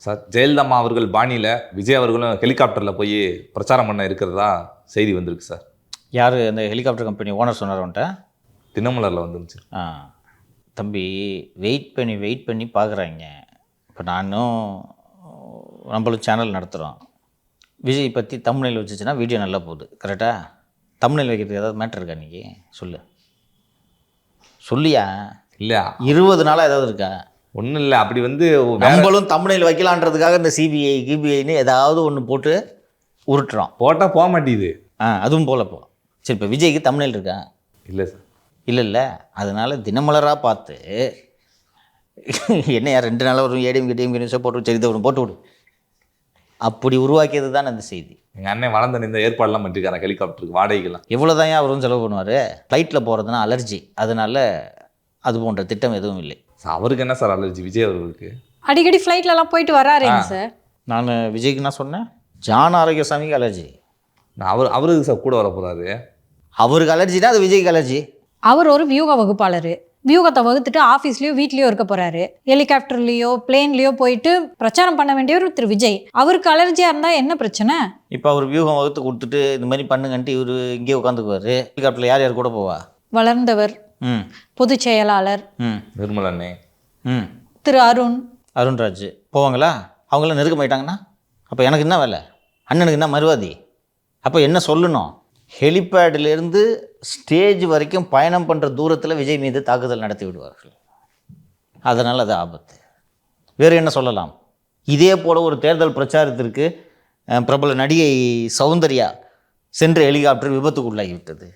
Sir Jayalalithaa அவர்கள் பாணியில் விஜய் அவர்களும் ஹெலிகாப்டரில் போய் பிரச்சாரம் பண்ண இருக்கிறதா செய்தி வந்திருக்கு சார். யார் அந்த ஹெலிகாப்டர் கம்பெனி ஓனர் சொன்னார் அவன்கிட்ட? தினமலரில் வந்துருந்துச்சு. தம்பி வெயிட் பண்ணி பார்க்குறாங்க. இப்போ நானும் நம்மளும் சேனல் நடத்துகிறோம். விஜய் பற்றி தம்ப்நெயில் வச்சுச்சுன்னா வீடியோ நல்லா போகுது. கரெக்டாக தம்ப்நெயில் வைக்கிறதுக்கு ஏதாவது மேட்டர் இருக்கா இன்றைக்கி? சொல்லியா? இல்லை 20 நாளாக ஏதாவது இருக்கா? ஒன்றும் இல்லை. அப்படி நம்மளும் தம்ப்நெயில் வைக்கலான்றதுக்காக இந்த சிபிஐ கிபிஐன்னு ஏதாவது ஒன்று போட்டு உருட்டுறோம். போட்டால் போக மாட்டேங்குது. அதுவும் போலப்போ. சரி, இப்போ விஜய்க்கு தம்ப்நெயில் இருக்கா? இல்லை சார். இல்லை. அதனால் தினமலராக பார்த்து என்னையா 2 நாளாக ஒரு ஏடிஎம் நியூஸை போட்டு சரி ஒன்று போட்டு விடு அப்படி உருவாக்கியது தான் அந்த செய்தி. எங்கள் அண்ணன் வளர்ந்த இந்த ஏற்பாடெல்லாம் பண்ணிருக்காரு ஹெலிகாப்டருக்கு வாடகைக்கெல்லாம். எவ்வளோ தான் அவரும் செலவு பண்ணுவார்? ஃப்ளைட்டில் போகிறதுனா அலர்ஜி, அதனால் அது போன்ற திட்டம் எதுவும் இல்லை. அவருக்கு என்ன சார் அலர்ஜி? விஜய் அவர்களுக்கு அடிக்கடி ஃப்ளைட்லலாம் போயிட்டு வராருங்க சார். நான் விஜய்க்கு நான் சொன்னேன், ஜான் ஆரோக்கியசாமிக்கு அலர்ஜி. அவருக்கு சார் கூட வர போகிறாரு. அவருக்கு அலர்ஜினா அது விஜய்க்கு அலர்ஜி. அவர் ஒரு வியூக வகுப்பாளர். வியூகத்தை வகுத்துட்டு ஆஃபீஸ்லேயோ வீட்லேயோ இருக்க போகிறாரு. ஹெலிகாப்டர்லேயோ பிளேன்லேயோ போயிட்டு பிரச்சாரம் பண்ண வேண்டியவர் திரு விஜய். அவருக்கு அலர்ஜியாக இருந்தால் என்ன பிரச்சனை? இப்போ அவர் வியூகம் வகுத்து கொடுத்துட்டு இந்த மாதிரி பண்ணுங்கன்ட்டு இவர் இங்கே உட்காந்துக்குவார். ஹெலிகாப்டரில் யார் கூட போவா? வளர்ந்தவர், பொதுச் செயலாளர் நிர்மலண்ணே, திரு அருண்ராஜ் போவாங்களா? அவங்களாம் நெருக்க மாட்டாங்கன்னா அப்போ எனக்கு என்ன வேலை? அண்ணனுக்கு என்ன மறுவாதி? அப்போ என்ன சொல்லணும்? ஹெலிபேடிலேருந்து ஸ்டேஜ் வரைக்கும் பயணம் பண்ணுற தூரத்தில் விஜய் மீது தாக்குதல் நடத்தி விடுவார்கள். அதனால் அது ஆபத்து. வேறு என்ன சொல்லலாம்? இதே போல் ஒரு தேர்தல் பிரச்சாரத்திற்கு பிரபல நடிகை சௌந்தர்யா சென்ற ஹெலிகாப்டர் விபத்துக்குள்ளாகிவிட்டது.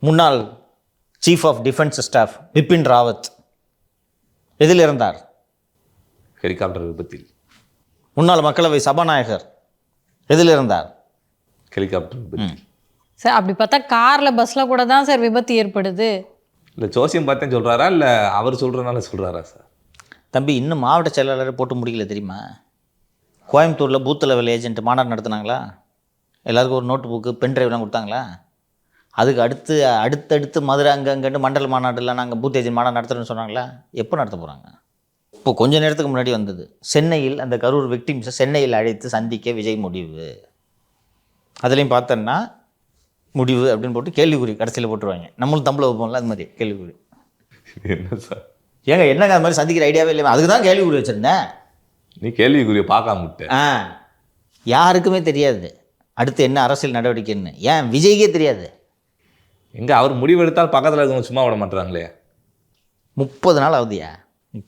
முன்னாள் chief of defence staff Bipin Rawat எதில் இருந்தார்? ஹெலிகாப்டர் விபத்தில். முன்னாள் மக்களவை சபாநாயகர் எதில் இருந்தார்? ஹெலிகாப்டர் விபத்தில். சார் அப்படி பார்த்தா காரில் பஸ்ஸில் கூட தான் சார் விபத்து ஏற்படுது. இல்லை ஜோசியம் பார்த்தேன் சொல்கிறாரா இல்லை அவர் சொல்கிறனால சொல்கிறாரா சார்? தம்பி, இன்னும் மாவட்ட செயலாளரை போட்டு முடிக்கல தெரியுமா? கோயம்புத்தூரில் பூத் லெவல் ஏஜென்ட் மாநாடு நடத்துனாங்களா? எல்லாருக்கும் ஒரு நோட்டு புக்கு பென் ட்ரைவ்லாம் கொடுத்தாங்களா? அதுக்கு அடுத்தடுத்து மதுரை அங்கன்ட்டு மண்டல மாநாடுலாம் நாங்கள் பூத் ஏஜென்ட் மாநாடு நடத்துகிறோன்னு சொன்னாங்களா? எப்போ நடத்த போகிறாங்க? இப்போ கொஞ்சம் நேரத்துக்கு முன்னாடி வந்தது. சென்னையில் அந்த கரூர் விக்டிம்ஸை சென்னையில் அழைத்து சந்திக்க விஜய் முடிவு. அதுலேயும் பார்த்தோன்னா முடிவு அப்படின்னு போட்டு கேள்விக்குறி கடைசியில் போட்டுருவாங்க. நம்மளும் தமிழ் வைப்போம்ல, அது மாதிரி கேள்விக்குறி. என்ன சார் என்னங்க அது மாதிரி சந்திக்கிற ஐடியாவே இல்லையா? அதுக்கு தான் கேள்விக்குறி வச்சுருந்தேன். நீ கேள்விக்குறியை பார்க்காம விட்ட. யாருக்குமே தெரியாது அடுத்து என்ன அரசியல் நடவடிக்கைன்னு. ஏன் விஜய்க்கே தெரியாது. எங்கே அவர் முடிவெடுத்தால் பக்கத்தில் இருக்கவங்க சும்மா விட மாட்டுறாங்களே. 30 நாள் ஆகுதுயா.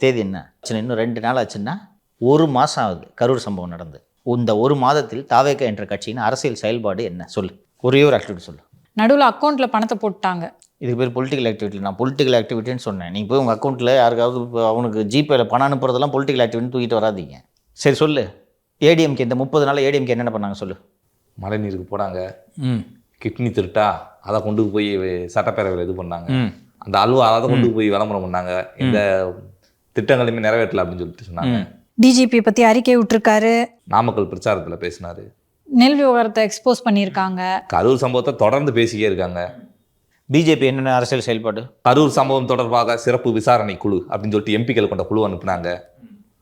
தேதி என்ன ஆச்சுன்னா இன்னும் 2 நாள் ஆச்சுன்னா 1 மாதம் ஆகுது கரூர் சம்பவம் நடந்து. இந்த 1 மாதத்தில் தாவேக என்ற கட்சியின் அரசியல் செயல்பாடு என்ன சொல்லு? ஒரே ஒரு ஆக்டிவிட்டி சொல்லு. நடுவில் அக்கௌண்ட்டில் பணத்தை போட்டாங்க. இதுக்கு பேர் பொலிட்டிக்கல் ஆக்டிவிட்டி. நான் பொலிட்டிக்கல் ஆக்டிவிட்டின்னு சொன்னேன். நீங்கள் போய் உங்கள் அக்கௌண்ட்டில் யாருக்காவது அவனுக்கு ஜிபேயில் பணம் அனுப்புறதெல்லாம் பொலிட்டிக்கல் ஆக்டிவிட்டின்னு தூக்கிட்டு வராதிங்க. சரி சொல்லு. ஏடிஎம்கே இந்த 30 நாள் ஏடிஎம்கே என்னென்ன பண்ணாங்க சொல்லு. மழை நீருக்கு போனாங்க. கிட்னி திருட்டா அதை கொண்டு போய் சட்டப்பேரவையில் இது பண்ணாங்க. அந்த அல்வா அதை கொண்டு போய் விளம்பரம் பண்ணாங்க. இந்த திட்டங்களையுமே நிறைவேற்றல அப்படின்னு சொல்லிட்டு சொன்னாங்க. டிஜிபி பற்றி அறிக்கை விட்டுருக்காரு. நாமக்கல் பிரச்சாரத்தில் பேசினாரு. நெல் விவகாரத்தை எக்ஸ்போஸ் பண்ணியிருக்காங்க. கரூர் சம்பவத்தை தொடர்ந்து பேசிக்கே இருக்காங்க. பிஜேபி என்னென்ன அரசியல் செயல்பாடு? கரூர் சம்பவம் தொடர்பாக சிறப்பு விசாரணை குழு அப்படின்னு சொல்லிட்டு எம்பிக்கள் கொண்ட குழு அனுப்புனாங்க.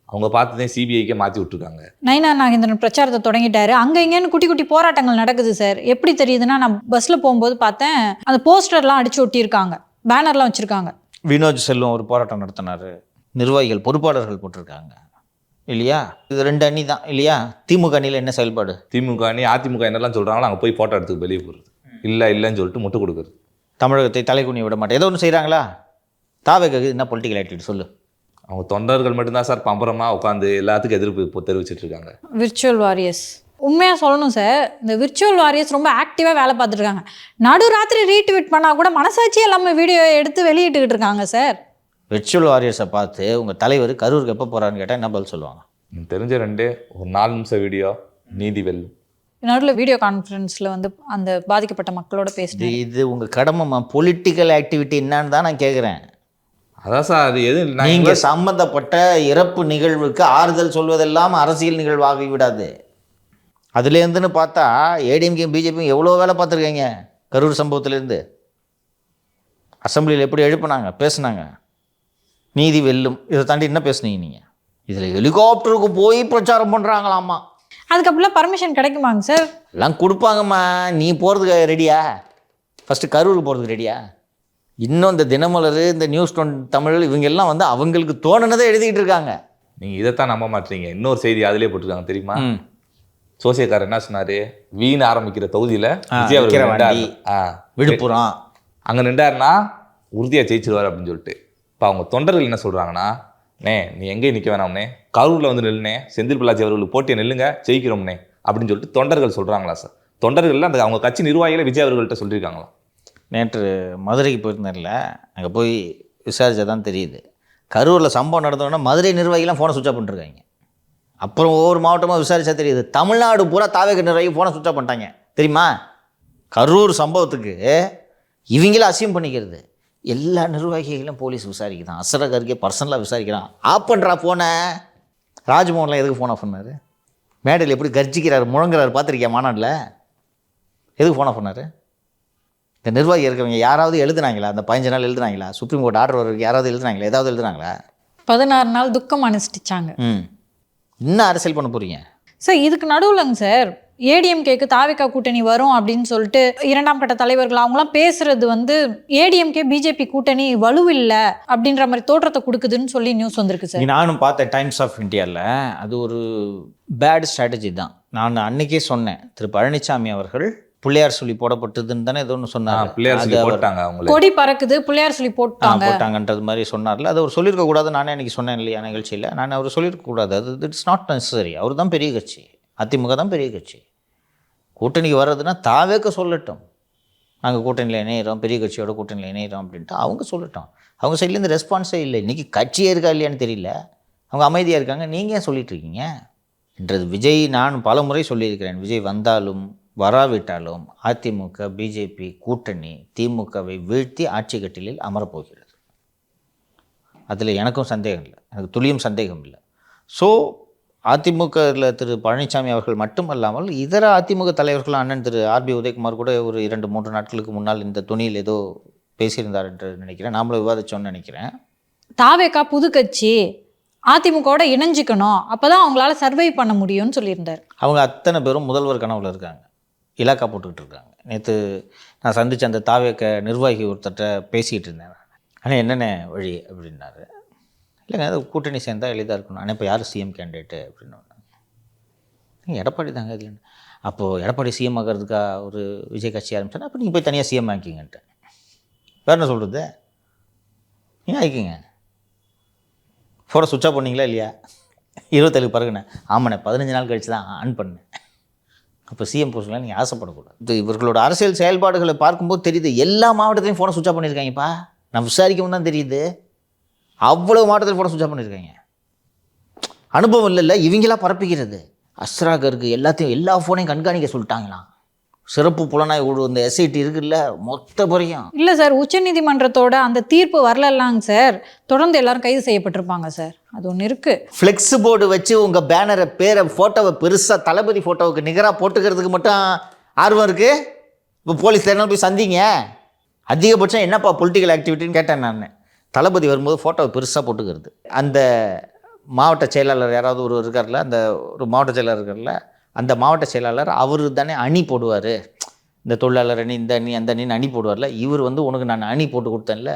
அவங்க பார்த்துதான் சிபிஐக்கே மாற்றி விட்டுருக்காங்க. நயினா நாகேந்திரன் பிரச்சாரத்தை தொடங்கிட்டாரு. அங்கே இங்கேன்னு குட்டி போராட்டங்கள் நடக்குது சார். எப்படி தெரியுதுன்னா, நான் பஸ்ஸில் போகும்போது பார்த்தேன், அந்த போஸ்டர்லாம் அடிச்சு ஒட்டியிருக்காங்க, பேனர்லாம் வச்சுருக்காங்க. வினோத் செல்வம் ஒரு போராட்டம் நடத்தினார். நிர்வாகிகள் பொறுப்பாளர்கள் போட்டிருக்காங்க இல்லையா? இது 2 அணி தான் இல்லையா? திமுக அணியில் என்ன செயல்பாடு? திமுக அணி அதிமுக என்னெல்லாம் சொல்கிறாங்களோ அங்கே போய் ஃபோட்டோ எடுத்துக்கு வெளியே போகிறது. இல்லைன்னு சொல்லிட்டு முட்டு கொடுக்குறது. தமிழகத்தை தலைக்குனிய விட மாட்டேன். ஏதோ ஒன்று செய்கிறாங்களா? தாவேக என்ன பொலிட்டிக்கல் ஆக்டிவிட்டி சொல்லு. அவங்க தொண்டர்கள் மட்டும்தான் சார் பம்பரமாக உட்காந்து எல்லாத்துக்கும் எதிர்ப்பு இப்போ தெரிவிச்சிட்டு இருக்காங்க. Virtual warriors. உண்மையாக சொல்லணும் சார், இந்த விர்ச்சுவல் வாரியர்ஸ் ரொம்ப ஆக்டிவாக வேலை பார்த்துருக்காங்க. நடுராத்திரி ரீட்வீட் பண்ணால் கூட மனசாட்சியே எல்லாமே வீடியோ எடுத்து வெளியிட்டுக்கிட்டு இருக்காங்க சார். விர்ச்சுவல் வாரியர்ஸை பார்த்து உங்கள் தலைவர் கரூருக்கு எப்போ போகிறான்னு கேட்டால் என்ன பதில் சொல்லுவாங்க? தெரிஞ்ச 2 ஒரு 4 நிமிஷம் வீடியோ நீதி வெல்லும். நடுவில் வீடியோ கான்ஃபரன்ஸில் அந்த பாதிக்கப்பட்ட மக்களோட பேசுது. இது உங்கள் கடமை. பொலிட்டிக்கல் ஆக்டிவிட்டி என்னன்னு தான் நான் கேட்குறேன். அதான் சார், அது எது நீங்கள் சம்மந்தப்பட்ட இறப்பு நிகழ்வுக்கு ஆறுதல் சொல்வதெல்லாம் அரசியல் நிகழ்வாகி விடாது. அதுலேருந்துன்னு பார்த்தா ஏடிஎம்கே பிஜேபியும் எவ்வளோ வேலை பார்த்துருக்கீங்க. கரூர் சம்பவத்திலேருந்து அசம்பிளியில் எப்படி எழுப்பினாங்க, பேசுனாங்க. நீதி வெல்லும். இதை தாண்டி என்ன பேசுனீங்க நீங்கள்? இதில் ஹெலிகாப்டருக்கு போய் பிரச்சாரம் பண்ணுறாங்களாம்மா. அதுக்கப்புறம் பர்மிஷன் கிடைக்குமாங்க சார்? எல்லாம் கொடுப்பாங்கம்மா. நீ போகிறதுக்கு ரெடியா? ஃபஸ்ட்டு கரூருக்கு போகிறதுக்கு ரெடியா? இன்னும் இந்த தினமலர், இந்த நியூஸ் 20 தமிழ் இவங்க எல்லாம் வந்து அவங்களுக்கு தோணுனதை எழுதிக்கிட்டு இருக்காங்க. நீங்கள் இதைத்தான் நம்ப மாட்டீங்க. இன்னொரு செய்தி அதிலே போட்டிருக்காங்க தெரியுமா? சோசியக்காரர் என்ன சொன்னார், வீண் ஆரம்பிக்கிற தொகுதியில் விஜய் அவர் விழுப்புரம் அங்கே நின்றாருன்னா உறுதியாக ஜெயிச்சிருவார் அப்படின்னு சொல்லிட்டு. இப்போ அவங்க தொண்டர்கள் என்ன சொல்கிறாங்கன்னா, நீ எங்கேயும் நிற்க வேணாம்னே, கரூரில் வந்து நில்லுனே, செந்தில் பாலாஜி அவர்களுக்கு போட்டியை நில்லுங்க, ஜெயிக்கிறோம்னே அப்படின்னு சொல்லிட்டு தொண்டர்கள் சொல்கிறாங்களா சார்? தொண்டர்கள் அந்த அவங்க கட்சி நிர்வாகிகளை விஜய் அவர்கள்ட்ட சொல்லியிருக்காங்களா? நேற்று மதுரைக்கு போயிருந்தேன்ல, அங்கே போய் விசாரிச்சா தான் தெரியுது. கரூரில் சம்பவம் நடந்தோன்னா மதுரை நிர்வாகிலாம் ஃபோனை சுவிட்ச் ஆஃப் பண்ணிருக்காங்க. அப்புறம் ஒவ்வொரு மாவட்டமாக விசாரிச்சா தெரியுது, தமிழ்நாடு பூரா தாவேக நிர்வாகி ஃபோனை சுவிட்ச் ஆஃப் பண்ணிட்டாங்க. தெரியுமா? கரூர் சம்பவத்துக்கு இவங்கள அசியம் பண்ணிக்கிறது. எல்லா நிர்வாகிகளும் போலீஸ் விசாரிக்குதான். அசரகருக்கே பர்சனலாக விசாரிக்கிறான். ஆஃப் பண்ணுறா ஃபோனை. ராஜ்மோகன்லாம் எதுக்கு ஃபோன் ஆஃப் பண்ணார்? மேடையில் எப்படி கர்ஜிக்கிறார், முழங்குறாரு பார்த்துருக்கியா மாநாட்டில்? எதுக்கு ஃபோன் ஆஃப் பண்ணார்? இந்த நிர்வாகி இருக்கவங்க யாராவது எழுதுனாங்களா? அந்த 15 நாள் எழுதுனாங்களா? சுப்ரீம் கோர்ட் ஆர்டர் வரைக்கும் யாராவது எழுதுனாங்களா? ஏதாவது எழுதுனாங்களா? 16 நாள் துக்கம் அனுஷ்டிச்சாங்க. இன்னும் அரசியல் பண்ண போகிறீங்க சார். இதுக்கு நடுவுலங்க சார், ஏடிஎம்கேக்கு தாவேகா கூட்டணி வரும் அப்படின்னு சொல்லிட்டு 2ஆம் கட்ட தலைவர்கள் அவங்களாம் பேசுறது வந்து ஏடிஎம்கே பிஜேபி கூட்டணி வலுவில்லை அப்படின்ற மாதிரி தோற்றத்தை கொடுக்குதுன்னு சொல்லி நியூஸ் வந்திருக்கு சார். நானும் பார்த்தேன் டைம்ஸ் ஆஃப் இந்தியாவில். அது ஒரு பேட் ஸ்ட்ராட்டஜி தான். நான் அன்னைக்கே சொன்னேன், திரு பழனிசாமி அவர்கள் பிள்ளையார் சொல்லி போடப்பட்டதுன்னு தானே ஏதோ ஒன்று சொன்னாங்க. கொடி பறக்குது, பிள்ளையார் சொல்லி போட்டாங்கன்றது மாதிரி சொன்னார்ல. அது அவர் சொல்லியிருக்க கூடாது. நானே அன்றைக்கி சொன்னேன் இல்லையா நிகழ்ச்சியில். நான் அவர் சொல்லியிருக்க கூடாது. அது இட்ஸ் நாட் நெசசரி. அவர் தான் பெரிய கட்சி, அதிமுக தான் பெரிய கட்சி. கூட்டணிக்கு வர்றதுன்னா தாவேக்க சொல்லட்டும், நாங்கள் கூட்டணியில் இணையிறோம், பெரிய கட்சியோட கூட்டணியில் இணையிறோம் அப்படின்ட்டு அவங்க சொல்லட்டும். அவங்க சைட்லேருந்து ரெஸ்பான்ஸே இல்லை. இன்றைக்கி கட்சியே இருக்கா இல்லையான்னு தெரியல. அவங்க அமைதியாக இருக்காங்க. நீங்கள் ஏன் சொல்லிட்டு இருக்கீங்க என்றது விஜய். நான் பல முறை சொல்லியிருக்கிறேன், விஜய் வந்தாலும் வராவிட்டாலும் அதிமுக பிஜேபி கூட்டணி திமுகவை வீழ்த்தி ஆட்சி கட்டிலில் அமரப்போகிறது. அதில் எனக்கும் சந்தேகம் இல்லை, எனக்கு துளியும் சந்தேகம் இல்லை. ஸோ அதிமுகவில் திரு பழனிசாமி அவர்கள் மட்டுமல்லாமல் இதர அதிமுக தலைவர்கள், அண்ணன் திரு ஆர்பி உதயகுமார் கூட ஒரு 2-3 நாட்களுக்கு முன்னால் இந்த துணியில் ஏதோ பேசியிருந்தார் என்று நினைக்கிறேன். நாமளும் விவாதிச்சோன்னு நினைக்கிறேன். தாவேகா புது கட்சி அதிமுகவோட இணைஞ்சிக்கணும், அப்போதான் அவங்களால சர்வை பண்ண முடியும்னு சொல்லியிருந்தார். அவங்க அத்தனை பேரும் முதல்வர் கனவுல இருக்காங்க, இலாக்கா போட்டுக்கிட்டு இருக்காங்க. நேற்று நான் சந்தித்த அந்த தாவேக நிர்வாகி ஒருத்தர்கிட்ட பேசிகிட்டு இருந்தேன். ஆனால் என்னென்ன வழி அப்படின்னாரு. இல்லைங்க, அது கூட்டணி சேர்ந்தால் எளிதாக இருக்கணும். ஆனால் இப்போ யார் சிஎம் கேண்டிடேட்டு அப்படின்னு. நீங்கள் எடப்பாடி தாங்க இல்லைன்னு. அப்போது எடப்பாடி சிஎம் ஆகிறதுக்கா ஒரு விஜய் கட்சி ஆரம்பிச்சோன்னா, அப்போ நீங்கள் போய் தனியாக சிஎம் ஆக்கிங்கன்ட்டு. வேறு என்ன சொல்கிறது? நீங்கள் ஆக்கிங்க. ஃபோனை சுவிட்ச் ஆஃப் பண்ணிங்களா இல்லையா? 27 பிறகுண்ணே. ஆமாண்ணே, 15 நாள் கழிச்சு தான் ஆன் பண்ணேன். அப்போ சிஎம் போஸ்ட்லாம் நீங்கள் ஆசைப்படக்கூடாது. இது இவர்களோட அரசியல் செயல்பாடுகளை பார்க்கும்போது தெரியுது. எல்லா மாவட்டத்திலையும் ஃபோனை சுவிட்ச் ஆஃப் பண்ணியிருக்காங்கப்பா. நான் விசாரிக்கவும் தான் தெரியுது. அவ்வளோ மாவட்டத்தில் ஃபோனை சுவிட்ச் ஆஃப் பண்ணியிருக்காங்க. அனுபவம் இல்லைல்ல, இவங்களாம் பரப்பிக்கிறது. அஸ்ராகருக்கு எல்லா ஃபோனையும் கண்காணிக்க சொல்லிட்டாங்களாம். சிறப்பு புலனாய்வு குழு இந்த எஸ்ஐடி இருக்குல்ல, மொத்த பொறையும். இல்லை சார், உச்சநீதிமன்றத்தோட அந்த தீர்ப்பு வரலல்லாங்க சார், தொடர்ந்து எல்லாரும் கைது செய்யப்பட்டிருப்பாங்க சார். அது ஒன்று இருக்குது. ஃப்ளெக்ஸ் போர்டு வச்சு உங்கள் பேனரை பேரை ஃபோட்டோவை பெருசாக தளபதி ஃபோட்டோவுக்கு நிகராக போட்டுக்கிறதுக்கு மட்டும் ஆர்வம் இருக்குது. இப்போ போலீஸ் தேர்தல் போய் சந்திங்க. அதிகபட்சம் என்னப்பா பொலிட்டிக்கல் ஆக்டிவிட்டின்னு கேட்டேன் நான். தளபதி வரும்போது ஃபோட்டோவை பெருசாக போட்டுக்கிறது. அந்த மாவட்ட செயலாளர் யாராவது ஒரு இருக்கார்ல, அந்த ஒரு மாவட்ட செயலாளர் இருக்கார்ல, அந்த மாவட்ட செயலாளர் அவர் தானே அணி போடுவார். இந்த தொழிலாளர் அணி, இந்த அணி, அந்த அணின்னு அணி போடுவார்ல. இவர் வந்து உனக்கு நான் அணி போட்டு கொடுத்தேன்ல,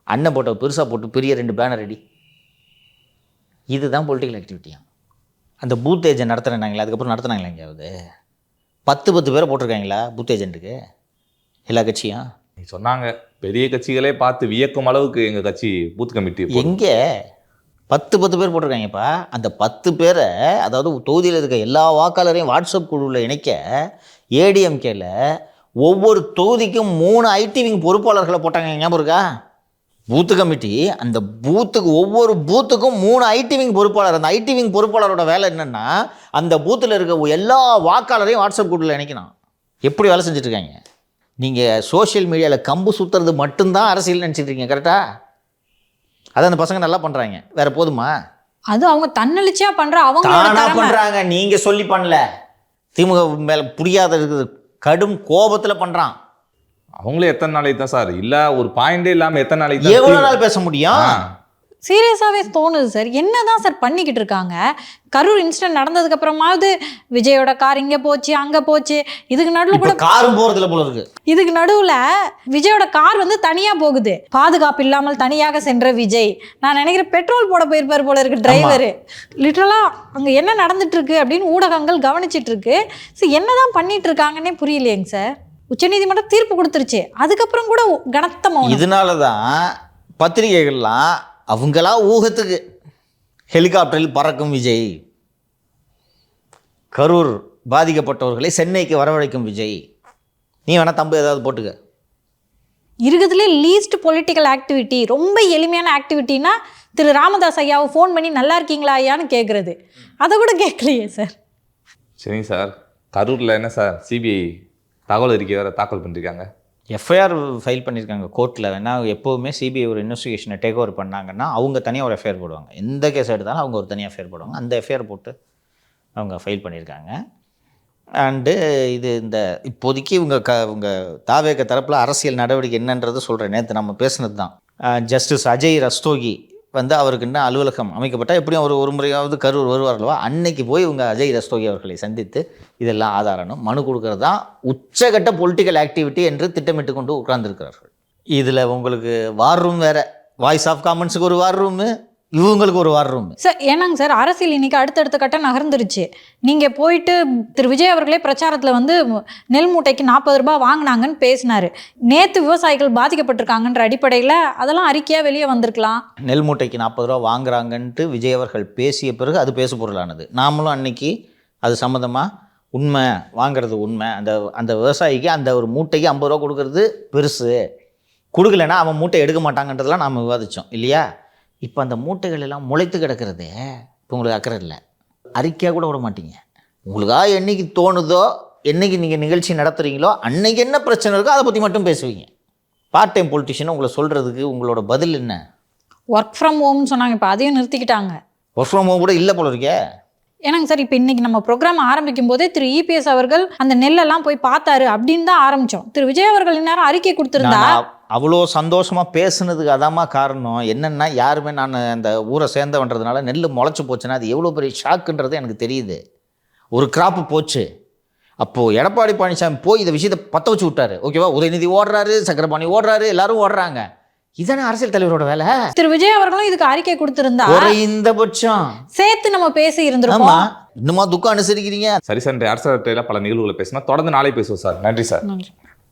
அண்ணன் போட்டோ பெருசாக போட்டு பெரிய 2 பேனர் அடி. இதுதான் பொலிட்டிக்கல் ஆக்டிவிட்டியா? அந்த பூத் ஏஜென்ட் நடத்துகிறாங்களா? அதுக்கப்புறம் நடத்துனாங்களா எங்கேயாவது? 10 பேரை போட்டிருக்காங்களா பூத் ஏஜென்ட்டுக்கு எல்லா கட்சியும்? நீ சொன்னாங்க பெரிய கட்சிகளே பார்த்து வியக்கும் அளவுக்கு எங்கள் கட்சி பூத் கமிட்டி எங்கே 10 பேர் போட்டிருக்காங்கப்பா. அந்த 10 பேரை, அதாவது தொகுதியில் இருக்க எல்லா வாக்காளரையும் வாட்ஸ்அப் குழுவில் இணைக்க ஏடிஎம்கேல ஒவ்வொரு தொகுதிக்கும் 3 ஐடி விங் பொறுப்பாளர்களை போட்டாங்க. ஞாபகம் இருக்கா? பூத்து கமிட்டி அந்த பூத்துக்கு ஒவ்வொரு பூத்துக்கும் 3 ஐடி விங் பொறுப்பாளர். அந்த ஐடி விங் பொறுப்பாளரோட வேலை என்னென்னா அந்த பூத்தில் இருக்க எல்லா வாக்காளரையும் வாட்ஸ்அப் குழுவில் இணைக்கணும். எப்படி வேலை செஞ்சுட்ருக்காங்க? நீங்கள் சோஷியல் மீடியாவில் கம்பு சுற்றுறது மட்டும்தான் அரசியல் நினச்சிட்டு இருக்கீங்க. கரெக்டாக? அதை அந்த பசங்க நல்லா பண்ணுறாங்க. வேறு போதுமா? அது அவங்க தன்னெழுச்சியாக பண்ணுற அவங்க பண்ணுறாங்க. நீங்கள் சொல்லி பண்ணல. திமுக மேலே புரியாத இருக்குது, கடும் கோபத்தில் பண்ணுறான். அவங்களே எத்தனை நாளைக்கு தான் சார் இல்லை, ஒரு பாயிண்டே இல்லாமல் எத்தனை நாளைக்கு, எவ்வளோ நாள் பேச முடியும்? சீரியஸாகவே தோணுது சார். என்னதான் சார் பண்ணிக்கிட்டு இருக்காங்க? கரூர் இன்சிடென்ட் நடந்ததுக்கு அப்புறமாவது விஜயோட கார் இங்கே போச்சு அங்கே போச்சு, இதுக்கு நடுவில் கூட காரும் போகிறதுல போல இருக்கு. இதுக்கு நடுவில் விஜயோட கார் வந்து தனியாக போகுது, பாதுகாப்பு இல்லாமல் தனியாக சென்ற விஜய். நான் நினைக்கிறேன் பெட்ரோல் போட போயிருப்பார் போல இருக்கு டிரைவரு. லிட்டரலாக அங்கே என்ன நடந்துட்டு இருக்கு அப்படின்னு ஊடகங்கள் கவனிச்சிட்டு இருக்கு. ஸோ என்னதான் பண்ணிட்டு இருக்காங்கன்னே புரியலையேங்க சார். உச்சநீதிமன்றம் தீர்ப்பு கொடுத்துருச்சு, அதுக்கப்புறம் கூட கனத்த மௌனம். இதனால தான் பத்திரிகைகள்லாம் அவங்களா ஊகத்துக்கு ஹெலிகாப்டரில் பறக்கும் விஜய், கரூர் பாதிக்கப்பட்டவர்களை சென்னைக்கு வரவழைக்கும் விஜய், நீ வேணா தம்பு ஏதாவது போட்டுக்க. இருக்கிறதுலே லீஸ்ட் பொலிட்டிக்கல் ஆக்டிவிட்டி, ரொம்ப எளிமையான ஆக்டிவிட்டினா திரு ராமதாஸ் ஐயாவை ஃபோன் பண்ணி நல்லா இருக்கீங்களா ஐயான்னு கேட்குறது. அதை கூட கேட்கலையே சார். சரிங்க சார், கரூரில் என்ன சார் சிபிஐ தகவல் அறிக்கை வேறு தாக்கல் பண்ணியிருக்காங்க. எஃப்ஐஆர் ஃபைல் பண்ணியிருக்காங்க கோர்ட்டில். வேணா எப்போவுமே சிபிஐ ஒரு இன்வெஸ்டிகேஷனை டேக் ஓவர் பண்ணாங்கன்னா அவங்க தனியாக ஒரு எஃப்ஐஆர் போடுவாங்க. எந்த கேஸ் எடுத்தாலும் அவங்க ஒரு தனியாக எஃப்ஐஆர் போடுவாங்க. அந்த எஃப்ஐஆர் போட்டு அவங்க ஃபைல் பண்ணியிருக்காங்க. அண்டு இது இந்த இப்போதைக்கு இவங்க தாவேக தரப்பில் அரசியல் நடவடிக்கை என்னன்றது சொல்கிறேன். நேற்று நம்ம பேசுனது தான். ஜஸ்டிஸ் அஜய் ரஸ்தோகி வந்து அவருக்கு என்ன அலுவலகம் அமைக்கப்பட்டால் எப்படியும் ஒரு முறையாவது கரூர் வருவார்களோ, அன்னைக்கு போய் இவங்க அஜய் ரஸ்தோகி அவர்களை சந்தித்து இதெல்லாம் ஆதாரணும் மனு கொடுக்கறது தான் உச்சகட்ட பொலிட்டிக்கல் ஆக்டிவிட்டி என்று திட்டமிட்டு கொண்டு உட்கார்ந்துருக்கிறார்கள். இதில் உங்களுக்கு வார் ரூம் வேறு, வாய்ஸ் ஆஃப் காமன்ஸுக்கு ஒரு வார் ரூமு, இவங்களுக்கு ஒரு வார் ரூம். சார் ஏன்னாங்க சார், அரசியல் இன்னைக்கு அடுத்தடுத்த கட்டம் நகர்ந்துருச்சு. நீங்கள் போயிட்டு திரு விஜய் அவர்களே பிரச்சாரத்தில் வந்து நெல் மூட்டைக்கு 40 ரூபாய் வாங்கினாங்கன்னு பேசினார். நேற்று விவசாயிகள் பாதிக்கப்பட்டிருக்காங்கன்ற அடிப்படையில் அதெல்லாம் அறிக்கையாக வெளியே வந்திருக்கலாம். நெல் மூட்டைக்கு 40 ரூபா வாங்குறாங்கன்ட்டு விஜய் அவர்கள் பேசிய பிறகு அது பேசு பொருளானது. நாமளும் அன்னைக்கு அது சம்மந்தமாக உண்மை, வாங்கிறது உண்மை, அந்த விவசாயிக்கு அந்த ஒரு மூட்டைக்கு 50 ரூபா கொடுக்கறது பெருசு, கொடுக்கலன்னா அவன் மூட்டை எடுக்க மாட்டாங்கன்றதெல்லாம் நாம் விவாதித்தோம் இல்லையா? இப்போ அந்த மூட்டைகள் எல்லாம் முளைத்து கிடக்கிறது. இப்போ உங்களுக்கு அக்கறை இல்லை, அறிக்கையாக கூட விட மாட்டீங்க. உங்களுக்காக என்னைக்கு தோணுதோ, என்னைக்கு நீங்கள் நிகழ்ச்சி நடத்துகிறீங்களோ அன்னைக்கு என்ன பிரச்சனை இருக்கோ அதை பற்றி மட்டும் பேசுவீங்க. பார்ட் டைம் பொலிட்டிஷியன் உங்களை சொல்கிறதுக்கு உங்களோட பதில் என்ன? ஒர்க் ஃப்ரம் ஹோம்னு சொன்னாங்க, இப்போ அதையும் நிறுத்திக்கிட்டாங்க. ஒர்க் ஃப்ரம் ஹோம் கூட இல்லை போல இருக்கே. ஏன்னாங்க சார், இப்போ இன்னைக்கு நம்ம ப்ரோக்ராம் ஆரம்பிக்கும் போதே திரு இபிஎஸ் அவர்கள் அந்த நெல்லெல்லாம் போய் பார்த்தாரு அப்படின்னு தான் ஆரம்பித்தோம். திரு விஜய் அவர்கள் இந்நேரம் அறிக்கை கொடுத்துருந்தா அவ்வளோ சந்தோஷமாக பேசுனதுக்கு அதாம்மா காரணம். என்னென்னா யாருமே நான் அந்த ஊரை சேர்ந்தவன்றதுனால நெல் முளைச்சி போச்சுன்னா அது எவ்வளோ பெரிய ஷாக்குன்றது எனக்கு தெரியுது. ஒரு கிராப்பு போச்சு. அப்போது எடப்பாடி பழனிசாமி போய் இந்த விஷயத்தை பற்ற வச்சு விட்டாரு. ஓகேவா, உதயநிதி ஓடுறாரு, சக்கரபாணி ஓடுறாரு, எல்லாரும் ஓடுறாங்க. இதானே அரசியல் தலைவரோட வேலை. திரு விஜய் அவர்களும் இதுக்கு அறிக்கை கொடுத்திருந்தா இந்த பட்சம் சேர்த்து நம்ம பேசி இருந்திருக்கோம். இன்னுமா துக்கம் அனுசரிக்கிறீங்க? சரி சார், அரசு பல நிகழ்வுகளை பேசினா தொடர்ந்து நாளை பேசுவோம் சார். நன்றி சார். நன்றி.